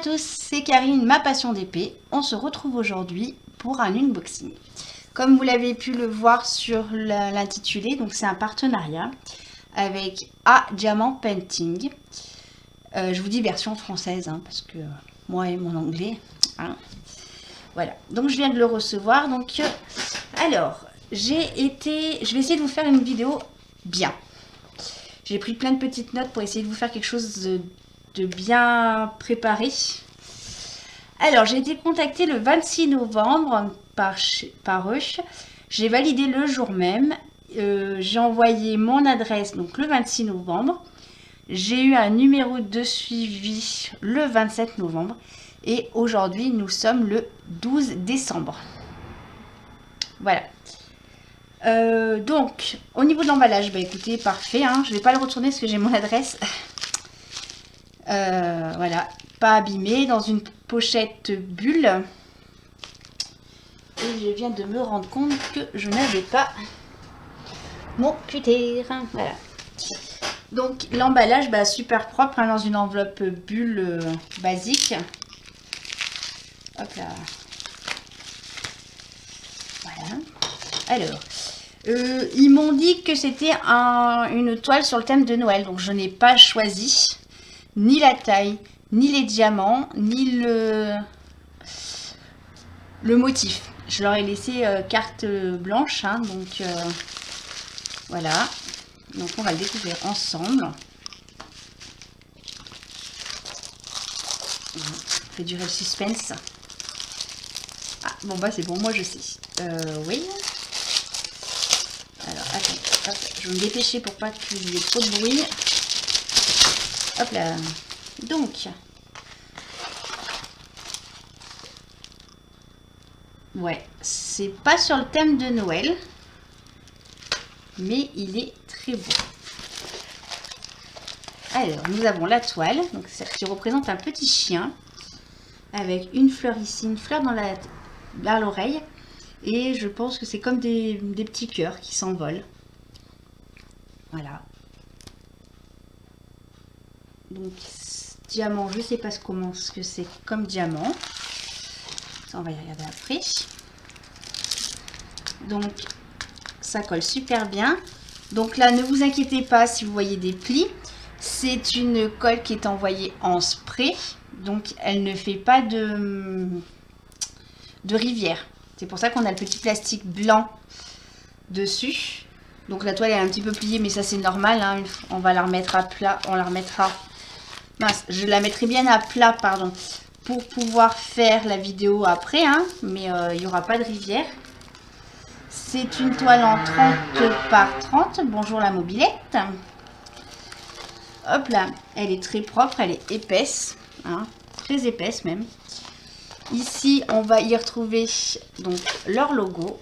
tous, c'est Karine, ma passion d'épée. On se retrouve aujourd'hui pour un unboxing. Comme vous l'avez pu le voir sur l'intitulé, donc c'est un partenariat avec A Diamant Painting. Je vous dis version française, hein, parce que moi et mon anglais. Hein. Voilà, donc je viens de le recevoir. Donc, alors, je vais essayer de vous faire une vidéo bien. J'ai pris plein de petites notes pour essayer de vous faire quelque chose de bien préparé. Alors, j'ai été contactée le 26 novembre par eux. J'ai validé le jour même. J'ai envoyé mon adresse donc le 26 novembre. J'ai eu un numéro de suivi le 27 novembre. Et aujourd'hui, nous sommes le 12 décembre. Voilà. Donc, au niveau de l'emballage, bah écoutez, parfait. Hein, je ne vais pas le retourner parce que j'ai mon adresse. Voilà, pas abîmé, dans une pochette bulle. Et je viens de me rendre compte que je n'avais pas mon cutter. Voilà. Donc, l'emballage, bah, super propre, hein, dans une enveloppe bulle basique. Hop là. Voilà. Alors, ils m'ont dit que c'était une toile sur le thème de Noël. Donc, je n'ai pas choisi ni la taille, ni les diamants, ni le motif. Je leur ai laissé carte blanche. Hein, donc, voilà. Donc, on va le découvrir ensemble. On fait durer le suspense. Ah, bon, bah, c'est bon, moi je sais. Oui. Alors, attends, hop, je vais me dépêcher pour pas qu'il y ait trop de bruit. Hop là. Donc, ouais, c'est pas sur le thème de Noël, mais il est très beau. Alors, nous avons la toile, donc celle qui représente un petit chien, avec une fleur ici, une fleur dans l'oreille, et je pense que c'est comme des petits cœurs qui s'envolent. Voilà. Donc, diamant, je sais pas comment ce que c'est comme diamant. Ça, on va y regarder après. Donc, ça colle super bien. Donc là, ne vous inquiétez pas si vous voyez des plis. C'est une colle qui est envoyée en spray. Donc, elle ne fait pas de rivière. C'est pour ça qu'on a le petit plastique blanc dessus. Donc, la toile est un petit peu pliée, mais ça, c'est normal. Hein. On va la remettre à plat. On la remettra... Mince, je la mettrai bien à plat, pardon, pour pouvoir faire la vidéo après. Hein. Mais il n'y aura pas de rivière. C'est une toile en 30 par 30. Bonjour la mobilette. Hop là, elle est très propre, elle est épaisse, hein, très épaisse même. Ici, on va y retrouver donc leur logo.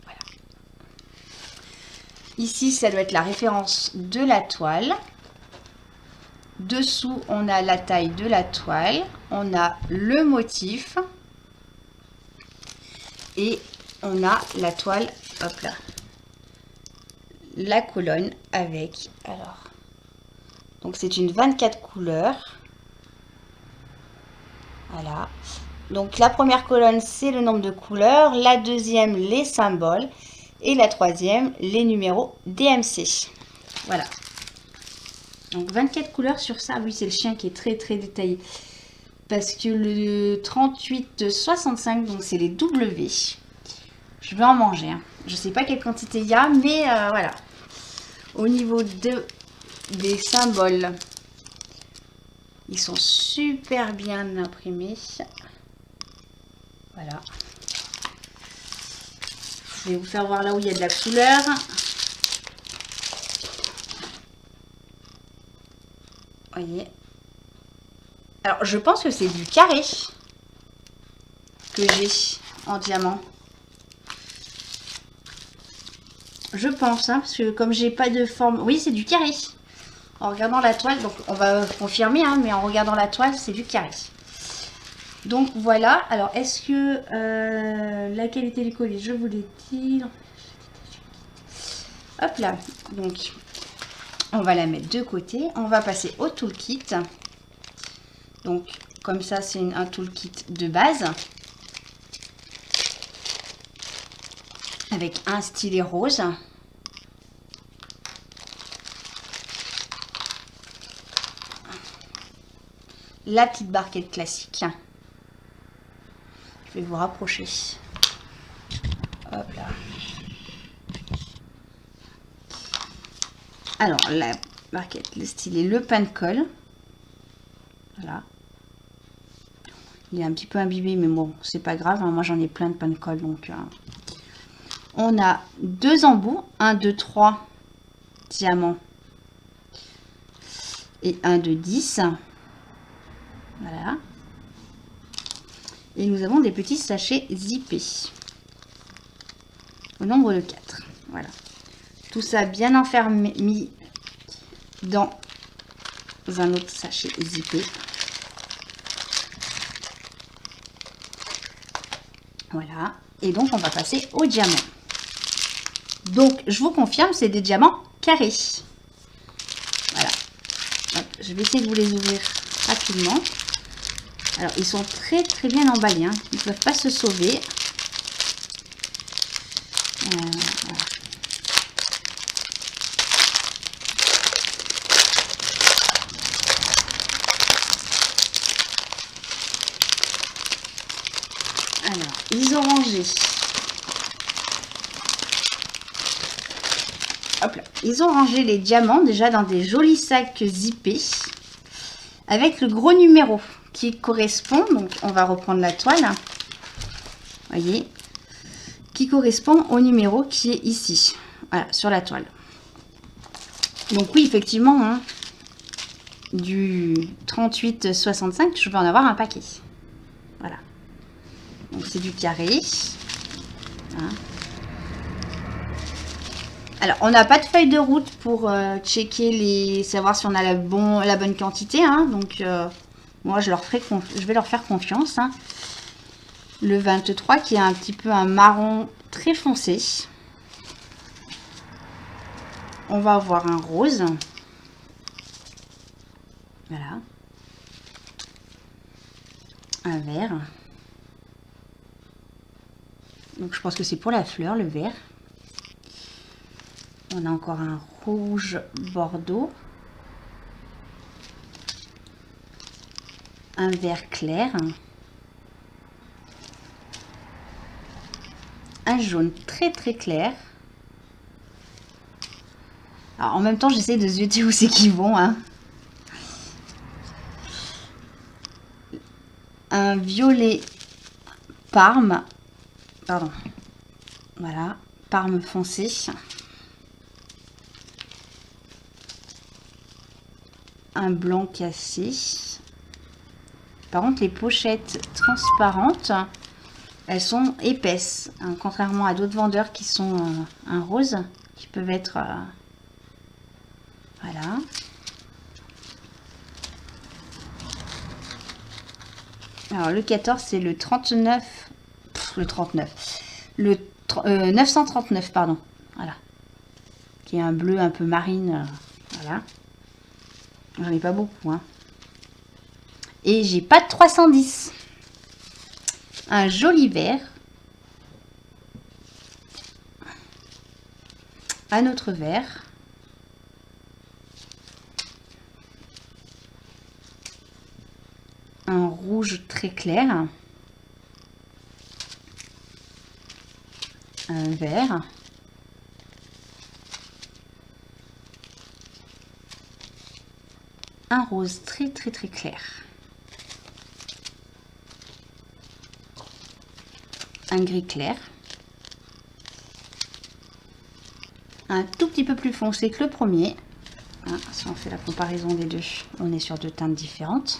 Voilà. Ici, ça doit être la référence de la toile. Dessous, on a la taille de la toile. On a le motif. Et on a la toile, hop là, la colonne avec, alors, donc c'est une 24 couleurs. Voilà. Donc la première colonne, c'est le nombre de couleurs. La deuxième, les symboles. Et la troisième, les numéros DMC. Voilà. Donc 24 couleurs sur ça. Oui, c'est le chien qui est très très détaillé. Parce que le 38-65, donc c'est les W. Je vais en manger. Hein. Je ne sais pas quelle quantité il y a, mais voilà. Au niveau des symboles, ils sont super bien imprimés. Voilà. Je vais vous faire voir là où il y a de la couleur. Voyez. Alors, je pense que c'est du carré que j'ai en diamant. Je pense, hein, parce que comme j'ai pas de forme... Oui, c'est du carré. En regardant la toile, donc on va confirmer, hein, mais en regardant la toile, c'est du carré. Donc voilà. Alors, est-ce que la qualité du colis, je vous l'ai dit. Hop là. Donc, on va la mettre de côté. On va passer au toolkit. Donc, comme ça, c'est un toolkit de base. Avec un stylet rose. La petite barquette classique. Je vais vous rapprocher. Hop là. Alors, la barquette, le stylet, le pain de colle. Voilà. Il est un petit peu imbibé, mais bon, c'est pas grave. Hein. Moi, j'en ai plein de pain de colle. Donc, on a 2 embouts. 1, 2, 3 diamants. Et un de 10. Voilà. Et nous avons des petits sachets zippés. Au nombre de 4. Voilà. Tout ça bien enfermé, mis dans un autre sachet zippé. Voilà. Et donc, on va passer aux diamants. Donc, je vous confirme, c'est des diamants carrés. Voilà. Hop, je vais essayer de vous les ouvrir rapidement. Alors, ils sont très très bien emballés. Hein. Ils ne peuvent pas se sauver. Voilà. Alors, ils ont rangé. Hop là. Ils ont rangé les diamants déjà dans des jolis sacs zippés avec le gros numéro qui correspond. Donc, on va reprendre la toile. Voyez, qui correspond au numéro qui est ici. Voilà, sur la toile. Donc oui, effectivement, hein, du 38,65, je vais en avoir un paquet. Voilà. Donc c'est du carré. Hein. Alors, on n'a pas de feuille de route pour checker savoir si on a la bonne quantité. Hein. Donc, moi, je vais leur faire confiance. Hein. Le 23 qui est un petit peu un marron très foncé. On va avoir un rose. Voilà. Un vert. Donc, je pense que c'est pour la fleur, le vert. On a encore un rouge bordeaux. Un vert clair. Un jaune très très clair. Alors, en même temps, j'essaie de zioter où c'est qu'ils vont. Hein. Un violet parme. Pardon. Voilà. Parme foncé. Un blanc cassé. Par contre, les pochettes transparentes, elles sont épaisses. Hein, contrairement à d'autres vendeurs qui sont un rose, qui peuvent être... voilà. Alors, le 14, c'est le 39... le 39. Le 939, pardon. Voilà. Qui est un bleu un peu marine. Voilà. J'en ai pas beaucoup. Hein. Et j'ai pas de 310. Un joli vert. Un autre vert. Un rouge très clair. Un vert. Un rose très très très clair. Un gris clair. Un tout petit peu plus foncé que le premier. Hein, si on fait la comparaison des deux, on est sur 2 teintes différentes.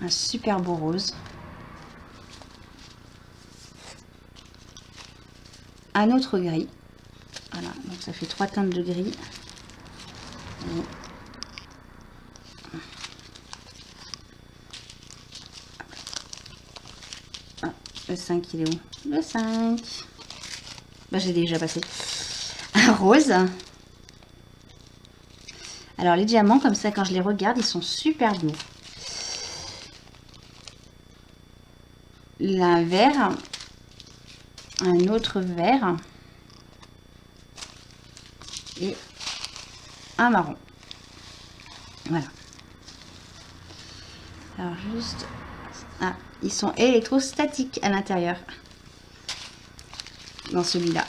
Un super beau rose. Un autre gris. Voilà, donc ça fait 3 teintes de gris. Et le 5, il est où? Le 5. Bah, j'ai déjà passé. Un rose. Alors les diamants, comme ça, quand je les regarde, ils sont super beaux. Un vert, un autre vert et un marron. Voilà. Alors juste... Ah, ils sont électrostatiques à l'intérieur. Dans celui-là.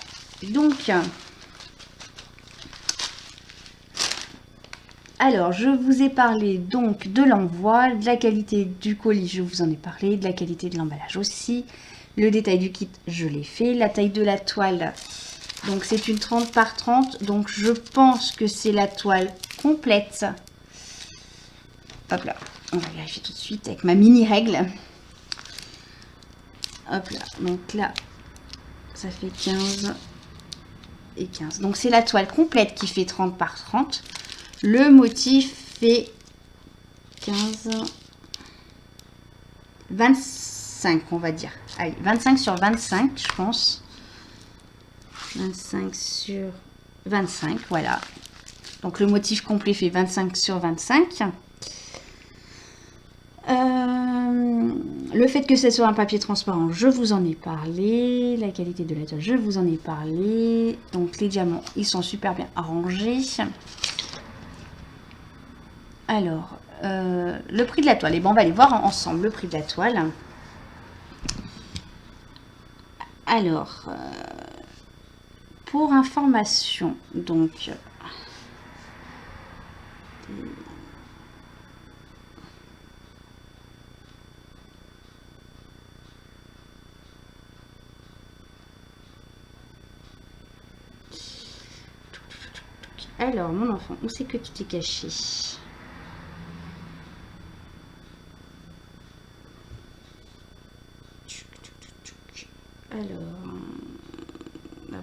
Donc... Alors, je vous ai parlé donc de l'envoi, de la qualité du colis, je vous en ai parlé, de la qualité de l'emballage aussi. Le détail du kit, je l'ai fait. La taille de la toile, donc c'est une 30 par 30. Donc, je pense que c'est la toile complète. Hop là, on va vérifier tout de suite avec ma mini règle. Hop là, donc là, ça fait 15 et 15. Donc, c'est la toile complète qui fait 30 par 30. Le motif fait 15, 25, on va dire. Allez, 25 sur 25, je pense. 25 sur 25, voilà. Donc, le motif complet fait 25 sur 25. Le fait que ce soit un papier transparent, je vous en ai parlé. La qualité de la toile, je vous en ai parlé. Donc, les diamants, ils sont super bien rangés. Alors, le prix de la toile. Et bon, on va aller voir ensemble le prix de la toile. Alors, pour information, donc... Alors, mon enfant, où c'est que tu t'es caché? Alors,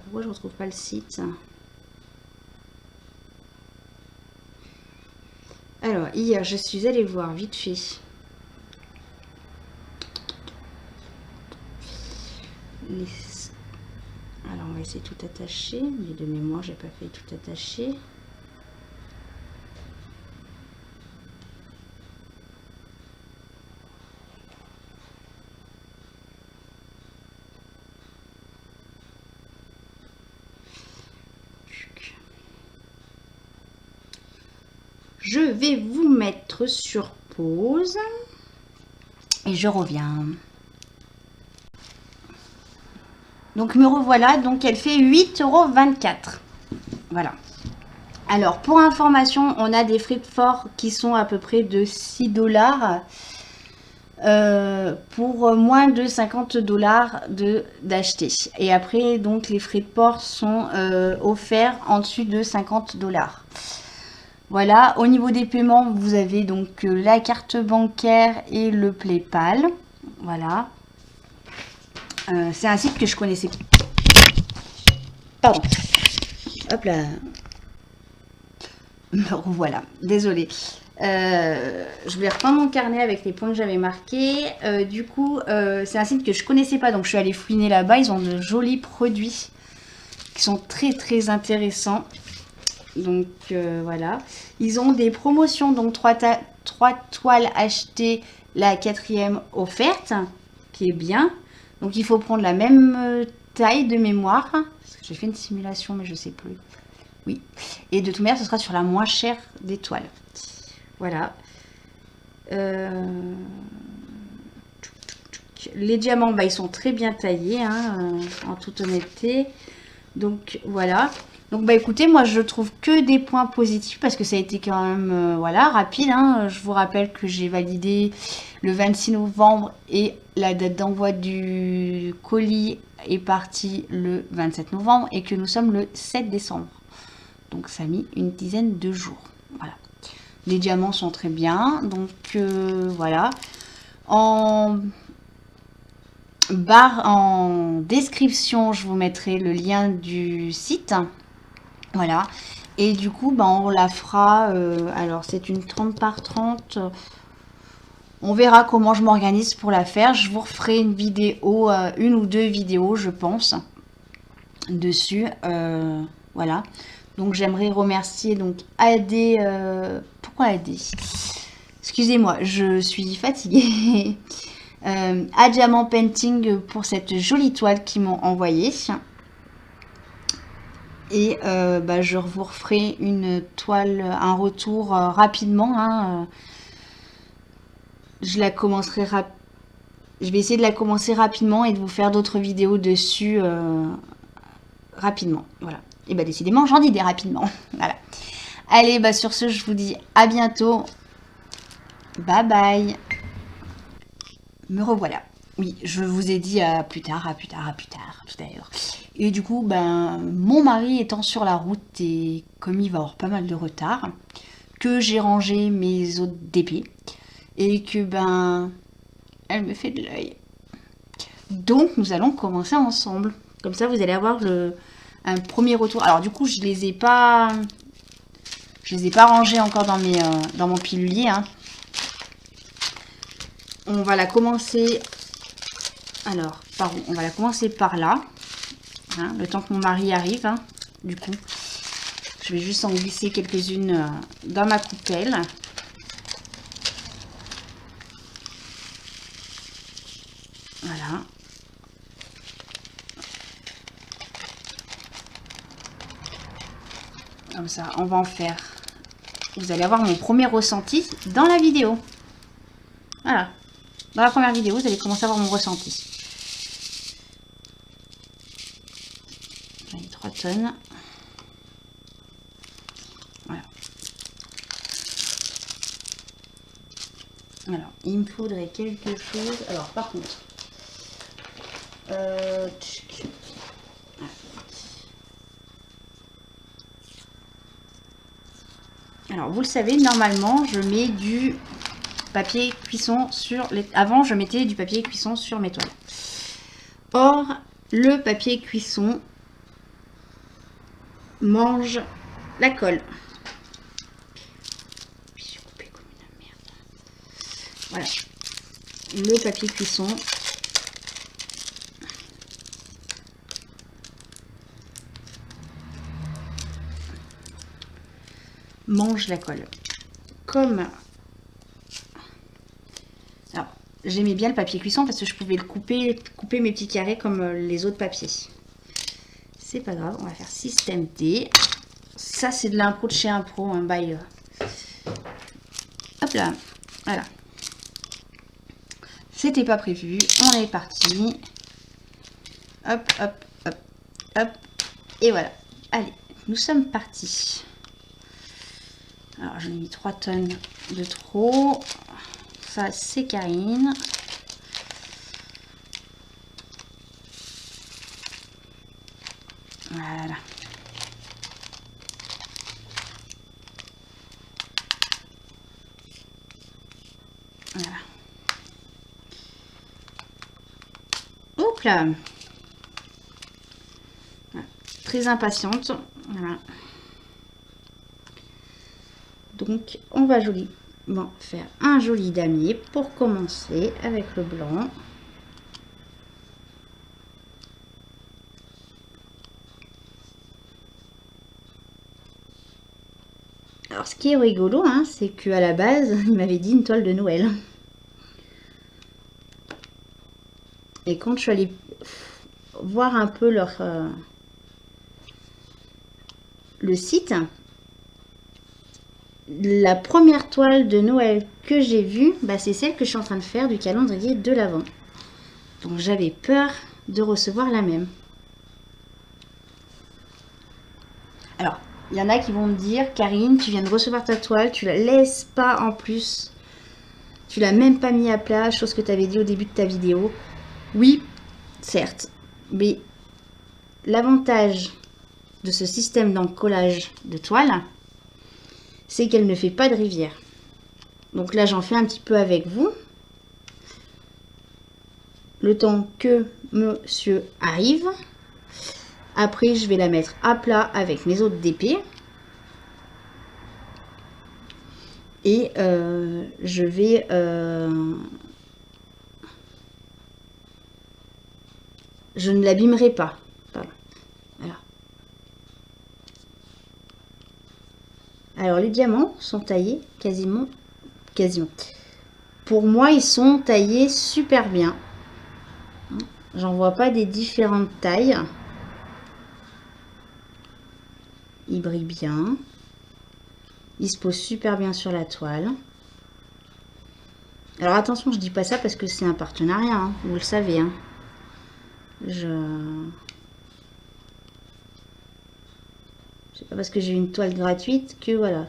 pourquoi je ne retrouve pas le site? Alors, hier, je suis allée voir vite fait. Alors, on va essayer de tout attacher. Mais de mémoire, j'ai pas fait tout attacher. Je vais vous mettre sur pause et je reviens. Donc me revoilà, donc elle fait 8,24 €. Voilà. Alors pour information, on a des frais de port qui sont à peu près de 6 $. Pour moins de 50 $ d'acheter. Et après, donc, les frais de port sont offerts en dessus de 50 $. Voilà, au niveau des paiements, vous avez donc la carte bancaire et le PayPal. Voilà. C'est un site que je connaissais. Pardon. Hop là. Voilà, désolée. Je vais reprendre mon carnet avec les points que j'avais marqués. Du coup, c'est un site que je connaissais pas, donc je suis allée fouiner là-bas. Ils ont de jolis produits qui sont très très intéressants. Donc voilà, ils ont des promotions, donc 3 toiles achetées, la 4e offerte, qui est bien. Donc il faut prendre la même taille de mémoire. J'ai fait une simulation, mais je sais plus. Oui, et de toute manière, ce sera sur la moins chère des toiles. Voilà. Les diamants, bah, ils sont très bien taillés, hein, en toute honnêteté. Donc voilà. Donc bah écoutez, moi je trouve que des points positifs parce que ça a été quand même voilà, rapide. Hein. Je vous rappelle que j'ai validé le 26 novembre et la date d'envoi du colis est partie le 27 novembre et que nous sommes le 7 décembre. Donc ça a mis une dizaine de jours. Voilà. Les diamants sont très bien. Donc voilà. En barre en description, je vous mettrai le lien du site. Voilà. Et du coup, bah, on la fera. Alors, c'est une 30 par 30. On verra comment je m'organise pour la faire. Je vous referai une vidéo, une ou deux vidéos, je pense, dessus. Voilà. Donc j'aimerais remercier donc AD. Pourquoi AD? Excusez-moi, je suis fatiguée. À Diamant Painting pour cette jolie toile qu'ils m'ont envoyée. Et je vous referai une toile, un retour rapidement. Hein. Je la commencerai je vais essayer de la commencer rapidement et de vous faire d'autres vidéos dessus rapidement. Voilà. Et bah décidément, j'en dis des rapidement. Voilà. Allez, bah sur ce, je vous dis à bientôt. Bye bye. Me revoilà. Oui, je vous ai dit à plus tard, tout à l'heure. Et du coup, ben, mon mari étant sur la route et comme il va avoir pas mal de retard, que j'ai rangé mes autres d'épée et que ben, elle me fait de l'œil. Donc, nous allons commencer ensemble. Comme ça, vous allez avoir un premier retour. Alors, du coup, je les ai pas rangés encore dans mon pilulier. Hein. On va la commencer. Alors, pardon, on va la commencer par là. Hein, le temps que mon mari arrive. Hein. Du coup, je vais juste en glisser quelques-unes dans ma coupelle. Voilà. Comme ça, on va en faire. Vous allez avoir mon premier ressenti dans la vidéo. Voilà. Dans la première vidéo, vous allez commencer à avoir mon ressenti. J'ai mis 3 tonnes. Voilà. Alors, il me faudrait quelque chose. Alors, par contre. Alors, vous le savez, normalement, je mets du papier cuisson sur les... Avant, je mettais du papier cuisson sur mes toiles. Or, le papier cuisson mange la colle. Je suis coupée comme une merde. Voilà. Le papier cuisson mange la colle. Comme... Alors, j'aimais bien le papier cuisson parce que je pouvais le couper mes petits carrés comme les autres papiers. C'est pas grave, on va faire système D. Ça, c'est de l'impro de chez Impro, un bail. Hop là, voilà. C'était pas prévu, on est parti. Hop, hop, hop, hop. Et voilà. Allez, nous sommes partis. Alors, j'en ai mis 3 tonnes de trop. Ça, c'est Karine. Voilà. Voilà. Hop là. Voilà. Très impatiente. Voilà. Donc, on va joliment faire un joli damier pour commencer avec le blanc. Alors, ce qui est rigolo, hein, c'est qu'à la base, il m'avait dit une toile de Noël. Et quand je suis allée voir un peu le site, la première toile de Noël que j'ai vue, bah, c'est celle que je suis en train de faire du calendrier de l'Avent. Donc j'avais peur de recevoir la même. Alors, il y en a qui vont me dire, Karine, tu viens de recevoir ta toile, tu la laisses pas en plus. Tu l'as même pas mis à plat, chose que tu avais dit au début de ta vidéo. Oui, certes, mais l'avantage de ce système d'encollage de toile, c'est qu'elle ne fait pas de rivière. Donc là, j'en fais un petit peu avec vous. Le temps que monsieur arrive. Après, je vais la mettre à plat avec mes autres d'épée. Et je vais... je ne l'abîmerai pas. Voilà. Alors les diamants sont taillés quasiment. Pour moi, ils sont taillés super bien. J'en vois pas des différentes tailles. Ils brillent bien. Ils se posent super bien sur la toile. Alors attention, je dis pas ça parce que c'est un partenariat, hein, vous le savez. Hein. C'est pas parce que j'ai une toile gratuite que voilà.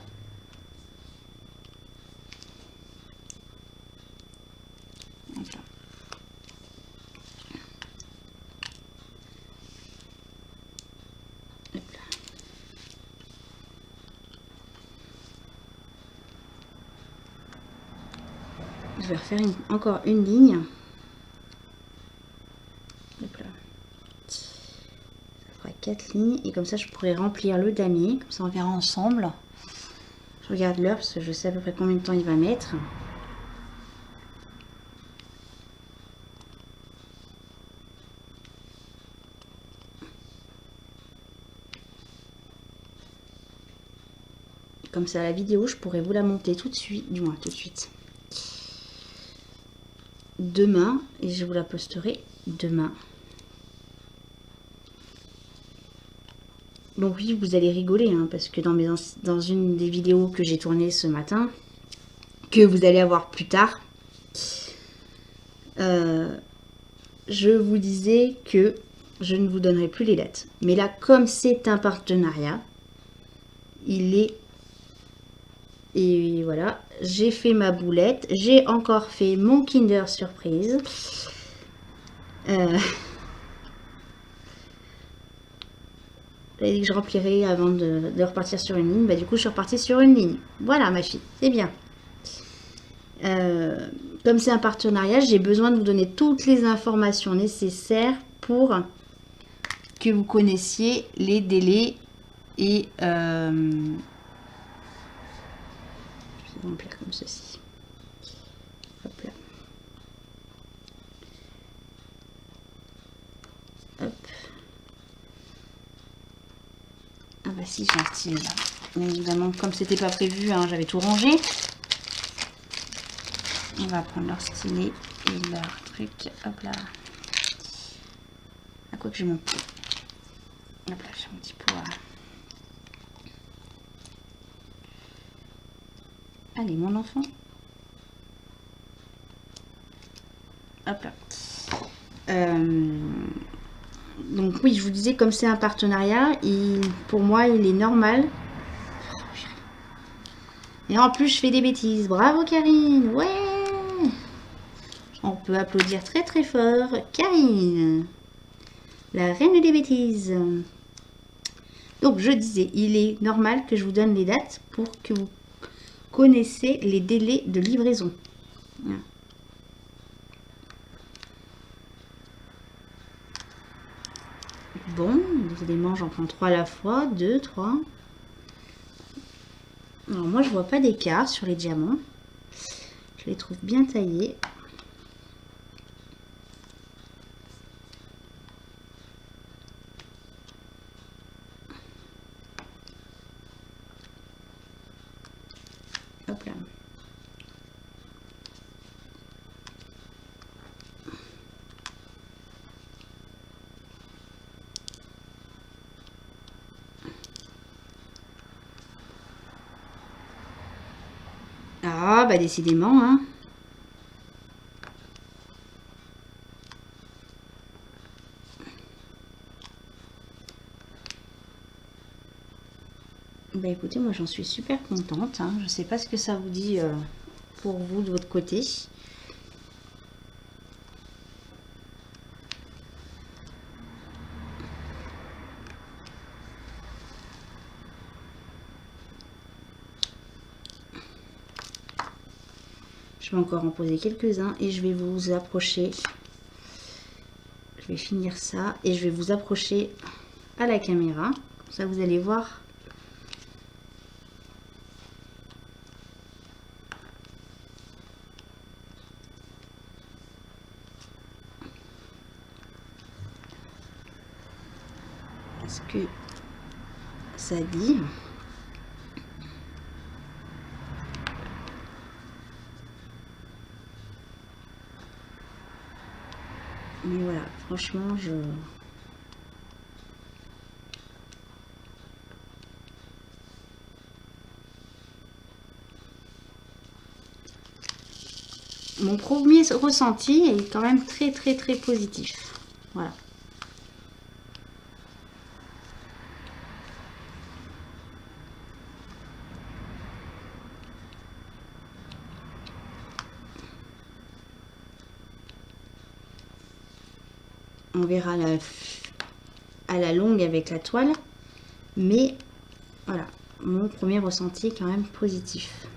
Je vais refaire encore une ligne. Hop là. Ça fera 4 lignes et comme ça je pourrais remplir le damier. Comme ça on verra ensemble. Je regarde l'heure parce que je sais à peu près combien de temps il va mettre. Comme ça la vidéo je pourrais vous la monter tout de suite, du moins tout de suite. Demain et je vous la posterai demain. Donc oui, vous allez rigoler hein, parce que dans une des vidéos que j'ai tournées ce matin, que vous allez avoir plus tard, je vous disais que je ne vous donnerai plus les dates. Mais là, comme c'est un partenariat, il est... Et voilà, j'ai fait ma boulette. J'ai encore fait mon Kinder Surprise. J'avais dit que je remplirais avant de repartir sur une ligne. Bah, du coup, je suis repartie sur une ligne. Voilà, ma fille, c'est bien. Comme c'est un partenariat, j'ai besoin de vous donner toutes les informations nécessaires pour que vous connaissiez les délais et je vais remplir comme ceci. Hop là. Hop. Ah bah si, j'ai un stylet là. Mais évidemment, comme c'était pas prévu, hein, j'avais tout rangé. On va prendre leur stylet et leur truc. Hop là. À quoi que j'ai mon pot. Hop là, j'ai mon petit pot. Allez, mon enfant. Hop là. Donc oui, je vous disais, comme c'est un partenariat, pour moi, il est normal. Et en plus, je fais des bêtises. Bravo, Karine. Ouais. On peut applaudir très très fort. Karine, la reine des bêtises. Donc, je disais, il est normal que je vous donne les dates pour que vous connaissiez les délais de livraison. Voilà. Bon, les éléments, j'en prends 3 à la fois. 2, 3. Alors, moi, je vois pas d'écart sur les diamants. Je les trouve bien taillés. Hop là. Ah, bah décidément, hein. Bah écoutez, moi j'en suis super contente. Hein. Je sais pas ce que ça vous dit pour vous de votre côté. Je vais encore en poser quelques-uns et je vais vous approcher. Je vais finir ça et je vais vous approcher à la caméra. Comme ça, vous allez voir. Ce que ça dit. Mais voilà, franchement, mon premier ressenti est quand même très positif. Voilà. On verra à la longue avec la toile. Mais voilà, mon premier ressenti est quand même positif.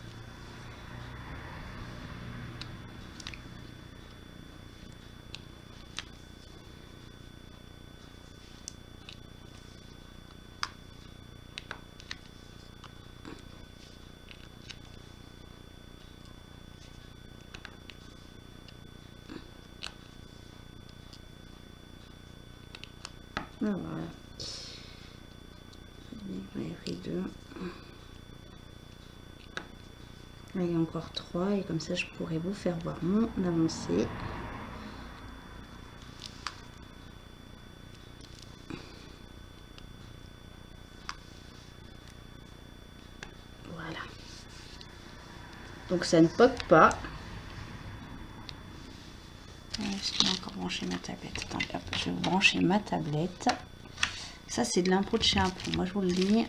Voilà. J'en ai pris 2. Là, il y a encore 3 et comme ça je pourrais vous faire voir mon avancée. Voilà. Donc ça ne pop pas. Est-ce que j'ai encore branché ma tablette? Attends, hop, je vais brancher ma tablette. Ça c'est de l'impro de chez Impro, moi je vous le dis.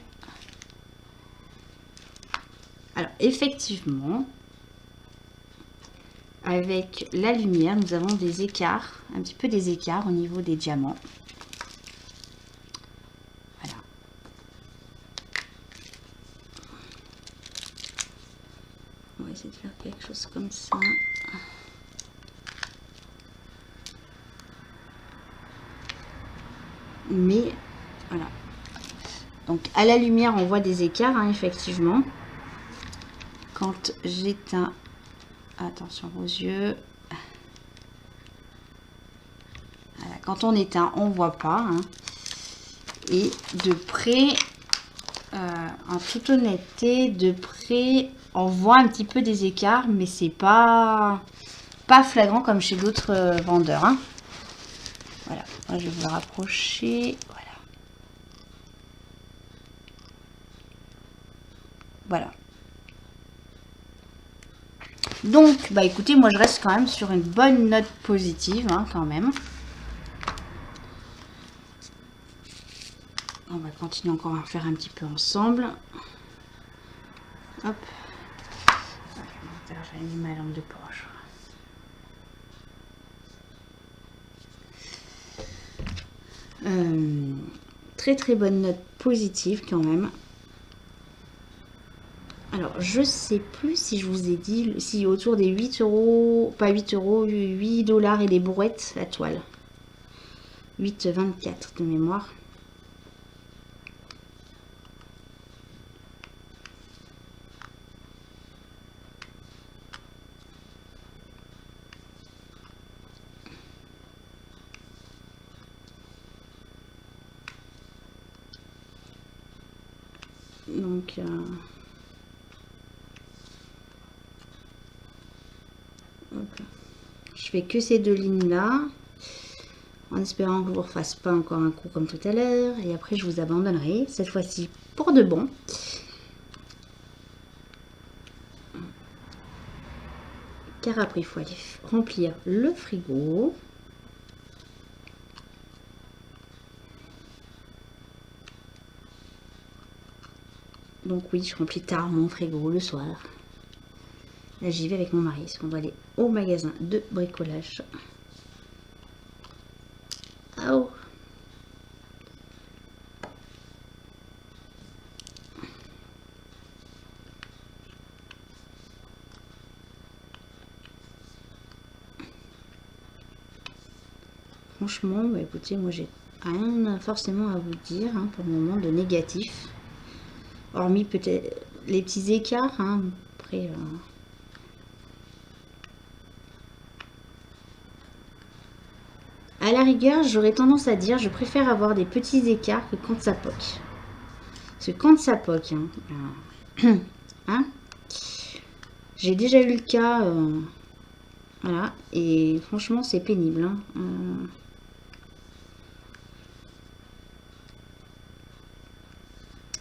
Alors effectivement, avec la lumière, nous avons des écarts, un petit peu des écarts au niveau des diamants. Voilà. On va essayer de faire quelque chose comme ça. Mais voilà. Donc à la lumière, on voit des écarts, hein, effectivement. Quand j'éteins, attention aux yeux. Voilà, quand on éteint, on voit pas. Hein. Et de près, en toute honnêteté, de près, on voit un petit peu des écarts, mais c'est pas flagrant comme chez d'autres vendeurs. Hein. Voilà, moi je vais vous rapprocher. Voilà. Voilà. Donc, bah écoutez, moi je reste quand même sur une bonne note positive, hein, quand même. On va continuer encore à faire un petit peu ensemble. Hop. J'ai mis ma lampe de poche. Très bonne note positive quand même. Alors, je sais plus si je vous ai dit, si autour des 8 euros, pas 8 euros, 8 dollars et des brouettes la toile. 8,24 de mémoire. Donc, je fais que ces deux lignes là, en espérant que je ne vous refasse pas encore un coup comme tout à l'heure, et après je vous abandonnerai, cette fois-ci pour de bon. Car après il faut aller remplir le frigo. Donc oui, je remplis tard mon frigo le soir. Là j'y vais avec mon mari, parce qu'on doit aller au magasin de bricolage. Oh. Franchement, bah écoutez, moi j'ai rien forcément à vous dire, hein, pour le moment, de négatif. Hormis peut-être les petits écarts, hein, après... À la rigueur, j'aurais tendance à dire, je préfère avoir des petits écarts que quand ça poque. Parce que quand ça poque, hein, hein, j'ai déjà eu le cas Voilà, et franchement c'est pénible, hein.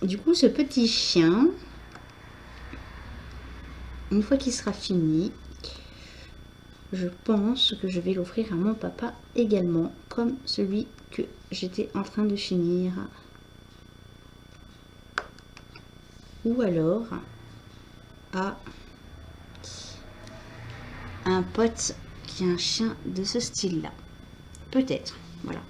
Du coup, ce petit chien, une fois qu'il sera fini, je pense que je vais l'offrir à mon papa également, comme celui que j'étais en train de finir. Ou alors à un pote qui a un chien de ce style-là. Peut-être, voilà.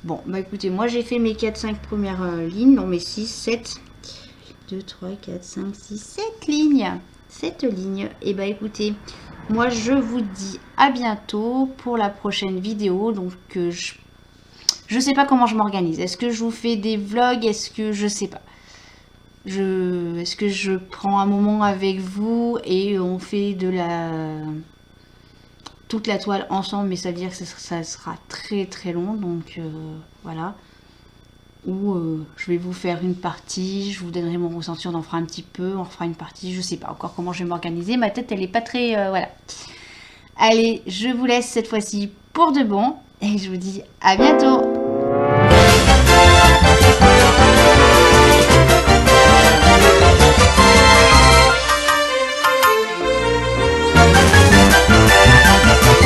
Bon, bah écoutez, moi j'ai fait mes 4-5 premières lignes, non mes 6, 7, 2, 3, 4, 5, 6, 7 lignes. 7 lignes. Et bah écoutez, moi je vous dis à bientôt pour la prochaine vidéo. Donc je sais pas comment je m'organise. Est-ce que je vous fais des vlogs? Est-ce que je sais pas. Est-ce que je prends un moment avec vous et on fait toute la toile ensemble, mais ça veut dire que ça sera très très long, donc voilà. Ou je vais vous faire une partie, je vous donnerai mon ressenti, on en fera un petit peu, on fera une partie, je sais pas encore comment je vais m'organiser, ma tête elle est pas très, voilà. Allez, je vous laisse cette fois-ci pour de bon, et je vous dis à bientôt.